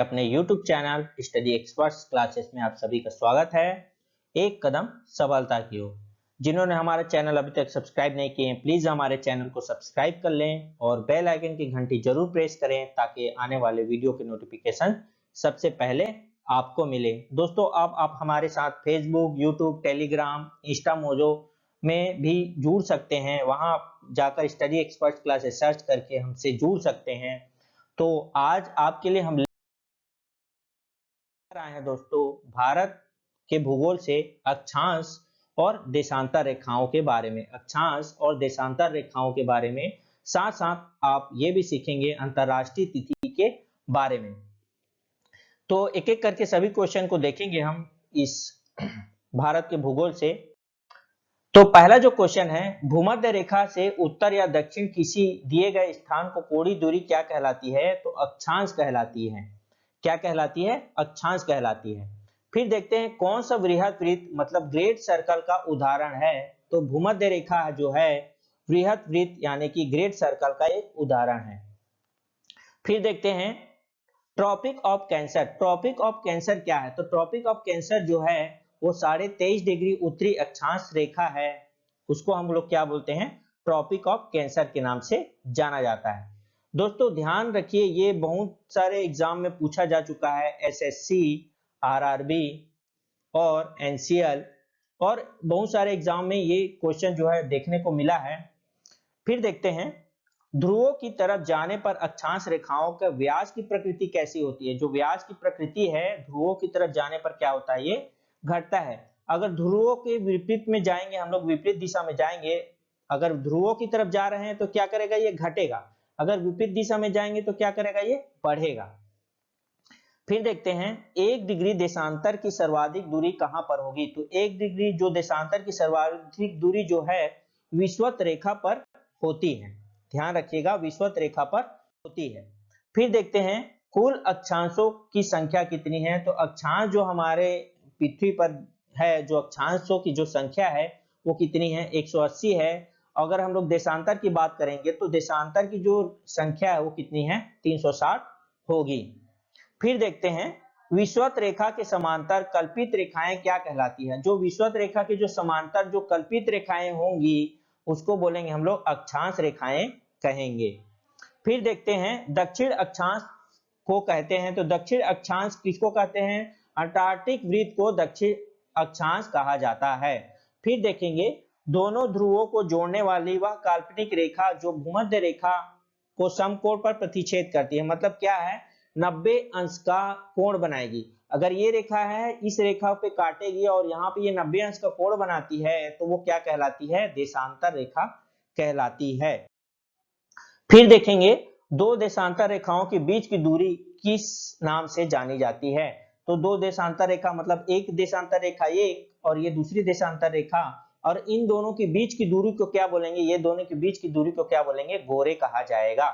अपने YouTube channel study experts classes में आप सभी का स्वागत है। एक कदम सफलता की ओर। जिन्होंने हमारा चैनल अभी तक सब्सक्राइब नहीं किए हैं, प्लीज हमारे चैनल को सब्सक्राइब कर लें और बेल आइकन की घंटी जरूर प्रेस करें ताकि आने वाले वीडियो के नोटिफिकेशन सबसे पहले आपको मिले। दोस्तों, अब आप हमारे साथ फेसबुक, यूट्यूब, टेलीग्राम, इंस्टामोजो में भी जुड़ सकते हैं। वहां जाकर स्टडी एक्सपर्ट्स क्लासेस सर्च करके हमसे जुड़ सकते हैं। तो आज आपके लिए हम आए हैं दोस्तों भारत के भूगोल से अक्षांश और देशांतर रेखाओं के बारे में। अक्षांश और देशांतर रेखाओं के बारे में साथ साथ आप ये भी सीखेंगे अंतरराष्ट्रीय तिथि के बारे में। तो एक एक करके सभी क्वेश्चन को देखेंगे हम इस भारत के भूगोल से। तो पहला जो क्वेश्चन है, भूमध्य रेखा से उत्तर या दक्षिण किसी दिए गए स्थान को कोणीय दूरी क्या कहलाती है? तो अक्षांश कहलाती है। क्या कहलाती है? अक्षांश कहलाती है। फिर देखते हैं कौन सा वृहद वृत्त मतलब ग्रेट सर्कल का उदाहरण है? तो भूमध्य रेखा जो है वृहद वृत्त यानी कि ग्रेट सर्कल का एक उदाहरण है। फिर देखते हैं tropic of cancer. Tropic of cancer क्या है? तो ट्रॉपिक ऑफ कैंसर जो है वो 23.5 डिग्री उत्तरी अक्षांश रेखा है। उसको हम लोग क्या बोलते हैं? ट्रॉपिक ऑफ कैंसर के नाम से जाना जाता है। दोस्तों ध्यान रखिए, ये बहुत सारे एग्जाम में पूछा जा चुका है। एसएससी, आरआरबी और एनसीएल और बहुत सारे एग्जाम में ये क्वेश्चन जो है देखने को मिला है। फिर देखते हैं ध्रुवों की तरफ जाने पर अक्षांश रेखाओं का व्यास की प्रकृति कैसी होती है? जो व्यास की प्रकृति है ध्रुवों की तरफ जाने पर क्या होता है? ये घटता है। अगर ध्रुवों के विपरीत में जाएंगे, हम लोग विपरीत दिशा में जाएंगे, अगर ध्रुवों की तरफ जा रहे हैं तो क्या करेगा? ये घटेगा। अगर विपरीत दिशा में जाएंगे तो क्या करेगा? ये बढ़ेगा। फिर देखते हैं 1 डिग्री देशांतर की सर्वाधिक दूरी कहां पर होगी? तो 1 डिग्री जो देशांतर की सर्वाधिक दूरी जो है विषुवत रेखा पर होती है। ध्यान रखिएगा, विषुवत रेखा पर होती है। फिर देखते हैं कुल अक्षांशों की संख्या कितनी है? तो अक्षांश जो हमारे पृथ्वी पर है, जो अक्षांशों की जो संख्या है वो कितनी है? 180 है। अगर हम लोग देशांतर की बात करेंगे तो देशांतर की जो संख्या है वो कितनी है? 360 होगी। फिर देखते हैं विषुवत रेखा के समांतर कल्पित रेखाएं क्या कहलाती है? जो विषुवत रेखा के जो समांतर जो कल्पित रेखाएं होंगी उसको बोलेंगे हम लोग अक्षांश रेखाएं कहेंगे। फिर देखते हैं दक्षिण अक्षांश को कहते हैं। तो दक्षिण अक्षांश किसको कहते हैं? अंटार्कटिक वृत्त को दक्षिण अक्षांश कहा जाता है। फिर देखेंगे दोनों ध्रुवों को जोड़ने वाली वह काल्पनिक रेखा जो भूमध्य रेखा को समकोण पर प्रतिच्छेद करती है। मतलब क्या है? 90 अंश का कोण बनाएगी। अगर ये रेखा है इस रेखा पे काटेगी और यहाँ पे ये 90 अंश का कोण बनाती है तो वो क्या कहलाती है? देशांतर रेखा कहलाती है। फिर देखेंगे दो देशांतर रेखाओं के बीच की दूरी किस नाम से जानी जाती है? तो दो देशांतर रेखा मतलब एक देशांतर रेखा एक और ये दूसरी देशांतर रेखा, और इन दोनों के बीच की दूरी को क्या बोलेंगे? ये दोनों के बीच की दूरी को क्या बोलेंगे? गोरे कहा जाएगा।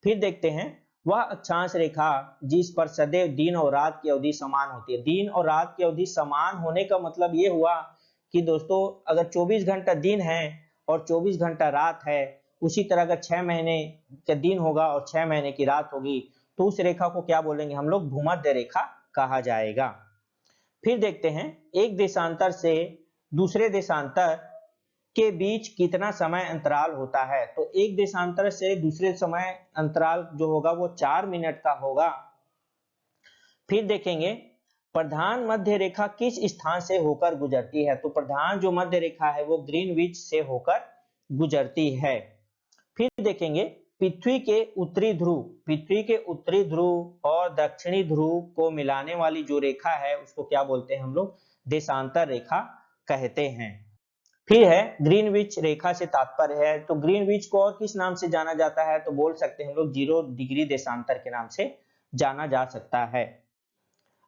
फिर देखते हैं वह अक्षांश रेखा जिस पर सदैव दिन और रात की अवधि समान होती है। दिन और रात की अवधि समान होने का मतलब ये हुआ कि दोस्तों अगर 24 घंटा दिन है और 24 घंटा रात है, उसी तरह अगर 6 महीने का दिन होगा और 6 महीने की रात होगी तो उस रेखा को क्या बोलेंगे हम लोग? भूमध्य रेखा कहा जाएगा। फिर देखते हैं एक देशांतर से दूसरे देशांतर के बीच कितना समय अंतराल होता है? तो एक देशांतर से दूसरे समय अंतराल जो होगा वो 4 मिनट का होगा। फिर देखेंगे प्रधान मध्य रेखा किस स्थान से होकर गुजरती है? तो प्रधान जो मध्य रेखा है वो ग्रीनविच से होकर गुजरती है। फिर देखेंगे पृथ्वी के उत्तरी ध्रुव और दक्षिणी ध्रुव को मिलाने वाली जो रेखा है उसको क्या बोलते हैं हम लोग? देशांतर रेखा कहते हैं। फिर है ग्रीनविच रेखा से तात्पर्य है। तो ग्रीनविच को और किस नाम से जाना जाता है? तो बोल सकते हैं हम लोग 0 डिग्री देशांतर के नाम से जाना जा सकता है।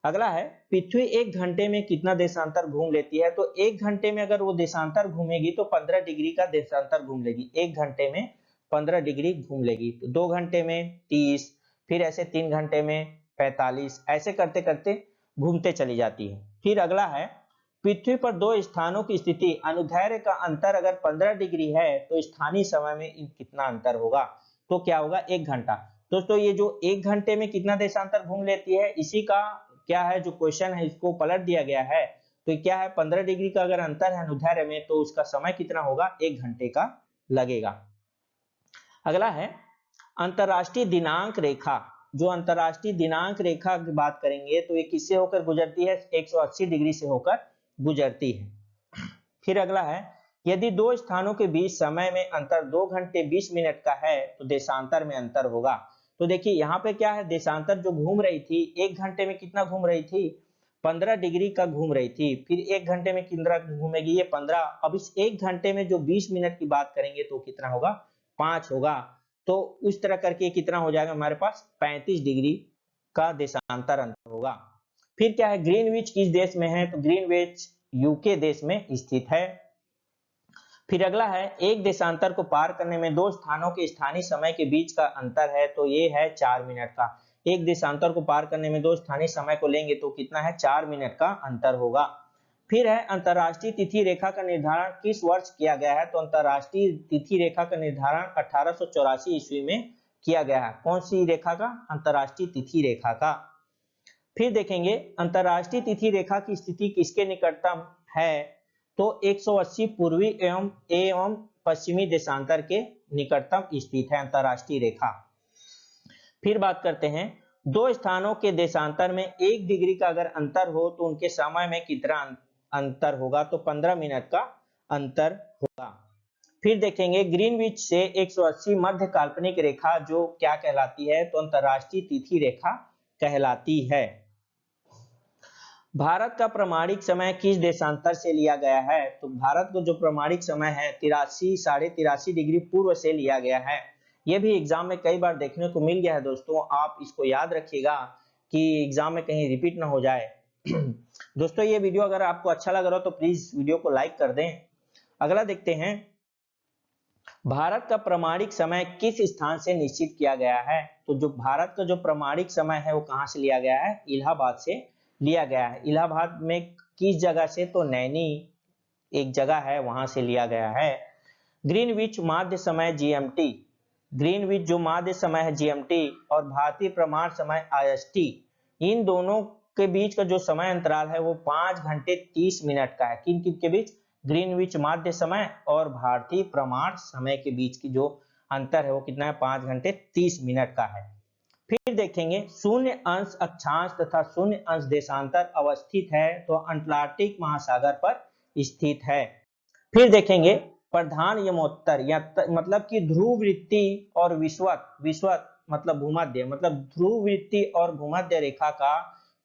अगला है पृथ्वी 1 घंटे में कितना देशांतर घूम लेती है? तो 1 घंटे में अगर वो देशांतर घूमेगी तो 15 डिग्री का देशांतर घूम लेगी। 1 घंटे में 15 डिग्री घूम लेगी। तो 2 घंटे में 30, फिर ऐसे 3 घंटे में 45, ऐसे करते करते घूमते चली जाती है। फिर अगला है पृथ्वी पर दो स्थानों की स्थिति अनुदैर्ध्य का अंतर अगर 15 डिग्री है तो स्थानीय समय में कितना अंतर होगा? तो क्या होगा? 1 घंटा। दोस्तों ये जो 1 घंटे में कितना देशांतर घूम लेती है, इसी का क्या है जो क्वेश्चन है इसको पलट दिया गया है। तो क्या है 15 डिग्री का अगर अंतर है अनुदैर्ध्य में तो उसका समय कितना होगा, 1 घंटे का लगेगा। अगला है अंतरराष्ट्रीय दिनांक रेखा। जो अंतरराष्ट्रीय दिनांक रेखा की बात करेंगे तो ये किससे होकर गुजरती है, 180 डिग्री से होकर गुजरती है। फिर अगला है यदि दो स्थानों के बीच समय में अंतर 2 घंटे 20 मिनट का है तो देशांतर में अंतर होगा। तो देखिए यहाँ पे क्या है, देशांतर जो घूम रही थी 1 घंटे में कितना घूम रही थी, 15 डिग्री का घूम रही थी। फिर 1 घंटे में कितना घूमेगी, ये 15। अब इस 1 घंटे में जो 20 मिनट की बात करेंगे तो कितना होगा, 5 होगा। तो उस तरह करके कितना हो जाएगा हमारे पास, 35 डिग्री का देशांतर अंतर होगा। फिर क्या है, ग्रीनविच किस देश में है, तो ग्रीनविच यूके देश में स्थित है। फिर अगला है एक देशांतर को पार करने में दो स्थानों के स्थानीय समय के बीच का अंतर है, तो ये है 4 मिनट का। एक देशांतर को पार करने में दो स्थानीय समय को लेंगे तो कितना है, 4 मिनट का अंतर होगा। फिर है अंतरराष्ट्रीय तिथि रेखा का निर्धारण किस वर्ष किया गया है, तो अंतरराष्ट्रीय तिथि रेखा का निर्धारण 1884 ईस्वी में किया गया है। कौन सी रेखा का, अंतरराष्ट्रीय तिथि रेखा का। फिर देखेंगे अंतरराष्ट्रीय तिथि रेखा की स्थिति किसके निकटतम है, तो 180 पूर्वी एवं पश्चिमी देशांतर के निकटतम स्थित है अंतरराष्ट्रीय रेखा। फिर बात करते हैं दो स्थानों के देशांतर में 1 डिग्री का अगर अंतर हो तो उनके समय में कितना अंतर होगा, तो 15 मिनट का अंतर होगा। फिर देखेंगे ग्रीनविच से 180 मध्य काल्पनिक रेखा जो क्या कहलाती है, तो अंतरराष्ट्रीय तिथि रेखा कहलाती है। भारत का प्रमाणिक समय किस देशांतर से लिया गया है, तो भारत को जो प्रमाणिक समय है 83.83 डिग्री पूर्व से लिया गया है। यह भी एग्जाम में कई बार देखने को मिल गया है दोस्तों, आप इसको याद रखिएगा कि एग्जाम में कहीं रिपीट ना हो जाए। दोस्तों ये वीडियो अगर आपको अच्छा लग रहा हो तो प्लीज वीडियो को लाइक कर दें। अगला देखते हैं भारत का प्रमाणिक समय किस स्थान से निश्चित किया गया है, तो जो भारत का जो प्रमाणिक समय है वो कहां से लिया गया है, इलाहाबाद से लिया गया है। इलाहाबाद में किस जगह से, तो नैनी एक जगह है वहां से लिया गया है। ग्रीनविच माध्य समय जीएमटी, ग्रीनविच जो माध्य समय है जीएमटी और भारतीय प्रमाण समय आईएसटी, इन दोनों के बीच का जो समय अंतराल है वो 5 घंटे 30 मिनट का है। किन किन के बीच, ग्रीनविच माध्य समय और भारतीय प्रमाण समय के बीच की जो अंतर है वो कितना है, 5 घंटे 30 मिनट का है। फिर देखेंगे शून्य अंश अक्षांश तथा शून्य अंश देशांतर अवस्थित है, तो अटलांटिक महासागर पर स्थित है। फिर देखेंगे प्रधान यमोत्तर या मतलब कि ध्रुव वृत्ति और विश्वत मतलब भूमध्य, मतलब ध्रुव वृत्ति और भूमध्य रेखा का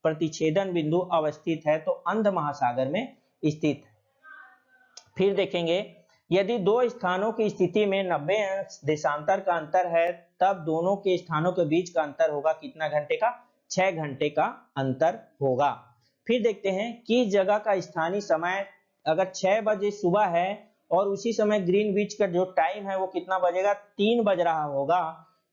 प्रतिच्छेदन बिंदु अवस्थित है, तो अंध महासागर में स्थित है। फिर देखेंगे यदि दो स्थानों की स्थिति में 90 अंश देशांतर का अंतर है तब दोनों के स्थानों के बीच का अंतर होगा कितना घंटे का, 6 घंटे का अंतर होगा। फिर देखते हैं किस जगह का स्थानीय समय अगर 6 बजे सुबह है और उसी समय ग्रीनविच का जो टाइम है वो कितना बजेगा, 3 बज रहा होगा,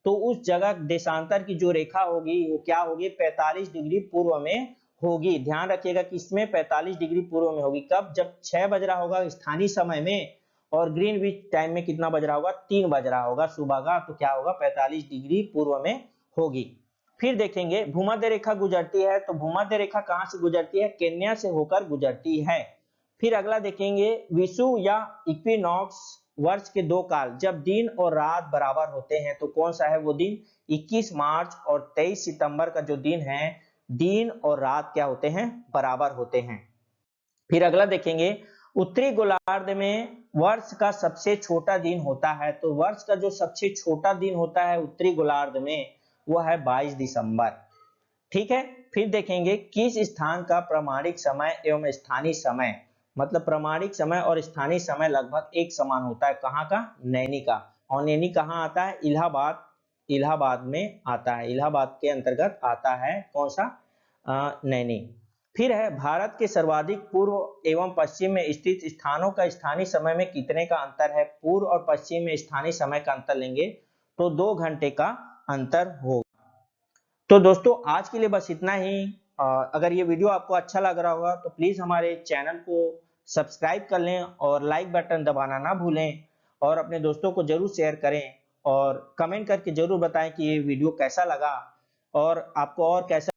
तो उस जगह देशांतर की जो रेखा होगी वो क्या होगी, 45 डिग्री पूर्व में होगी। ध्यान रखिएगा कि इसमें 45 डिग्री पूर्व में होगी। कब, जब 6 बज रहा होगा स्थानीय समय में और ग्रीनविच टाइम में कितना बज रहा होगा, 3 बज रहा होगा सुबह का, तो क्या होगा 45 डिग्री पूर्व में होगी। फिर देखेंगे भूमध्य रेखा गुजरती है, तो भूमध्य रेखा कहां से गुजरती है, केन्या से होकर गुजरती है। फिर अगला देखेंगे विषुव या इक्विनॉक्स वर्ष के दो काल जब दिन और रात बराबर होते हैं, तो कौन सा है वो दिन, 21 मार्च और 23 सितंबर का जो दिन है, दिन और रात क्या होते हैं, बराबर होते हैं। फिर अगला देखेंगे उत्तरी गोलार्ध में वर्ष का सबसे छोटा दिन होता है, तो वर्ष का जो सबसे छोटा दिन होता है उत्तरी गोलार्ध में वो है 22 दिसंबर। ठीक है। फिर देखेंगे किस स्थान का प्रमाणिक समय एवं स्थानीय समय, मतलब प्रमाणिक समय और स्थानीय समय लगभग एक समान होता है, कहाँ का, नैनी का। और नैनी कहाँ आता है, इलाहाबाद, इलाहाबाद में आता है, इलाहाबाद के अंतर्गत आता है कौन सा, नैनी। फिर है भारत के सर्वाधिक पूर्व एवं पश्चिम में स्थित स्थानों का स्थानीय समय में कितने का अंतर है, पूर्व और पश्चिम में स्थानीय समय का अंतर लेंगे तो 2 घंटे का अंतर होगा। तो दोस्तों आज के लिए बस इतना ही। अगर ये वीडियो आपको अच्छा लग रहा होगा तो प्लीज हमारे चैनल को सब्सक्राइब कर लें और लाइक बटन दबाना ना भूलें और अपने दोस्तों को जरूर शेयर करें और कमेंट करके जरूर बताएं कि ये वीडियो कैसा लगा और आपको और कैसा